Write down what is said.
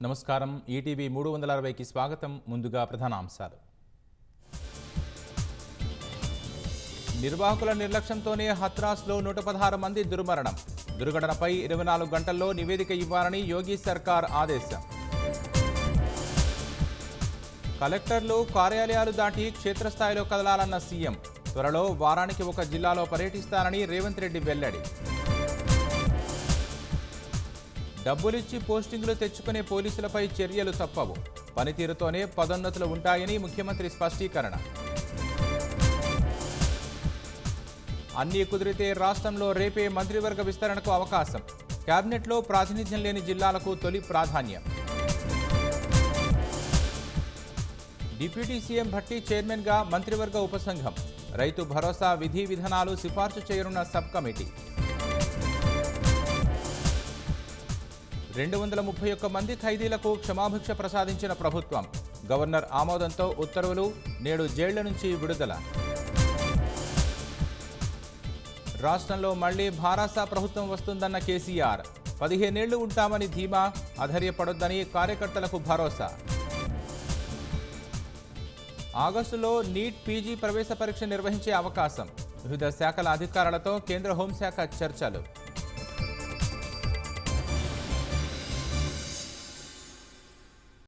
నమస్కారం. ఈటీవీ 360కి స్వాగతం. ముందుగా ప్రధానాంశాలు. నిర్వాహకుల నిర్లక్ష్యంతోనే హత్రాస్లో 116 మంది దుర్మరణం. దుర్ఘటనపై 24 గంటల్లో నివేదిక ఇవ్వాలని యోగి సర్కార్ ఆదేశం. కలెక్టర్లు కార్యాలయాలు దాటి క్షేత్రస్థాయిలో కదలాలన్న సీఎం. త్వరలో వారానికి ఒక జిల్లాలో పర్యటిస్తానని రేవంత్ రెడ్డి వెల్లడి. డబ్బులిచ్చి పోస్టింగులు తెచ్చుకునే పోలీసులపై చర్యలు తప్పవు. పనితీరుతోనే పదోన్నతులు ఉంటాయని ముఖ్యమంత్రి స్పష్టీకరణ. అన్నీ కుదిరితే రాష్ట్రంలో రేపే మంత్రివర్గ విస్తరణకు అవకాశం. కేబినెట్లో ప్రాతినిధ్యం లేని జిల్లాలకు తొలి ప్రాధాన్యం. డిప్యూటీ సీఎం భట్టి చైర్మన్గా మంత్రివర్గ ఉపసంఘం. రైతు భరోసా విధి విధానాలు సిఫార్సు చేయనున్న సబ్ కమిటీ. 231 మంది ఖైదీలకు క్షమాభిక్ష ప్రసాదించిన ప్రభుత్వం. గవర్నర్ ఆమోదంతో ఉత్తర్వులు. నేడు జైళ్ల నుంచి విడుదల. రాష్ట్రంలో మళ్లీ భారాస ప్రభుత్వం వస్తుందన్న కేసీఆర్. 15 ఏళ్లు ఉంటామని ధీమా. అధైర్యపడొద్దని కార్యకర్తలకు భరోసా. ఆగస్టులో నీట్ పీజీ ప్రవేశ పరీక్ష నిర్వహించే అవకాశం. వివిధ శాఖల అధికారులతో కేంద్ర హోంశాఖ చర్చలు.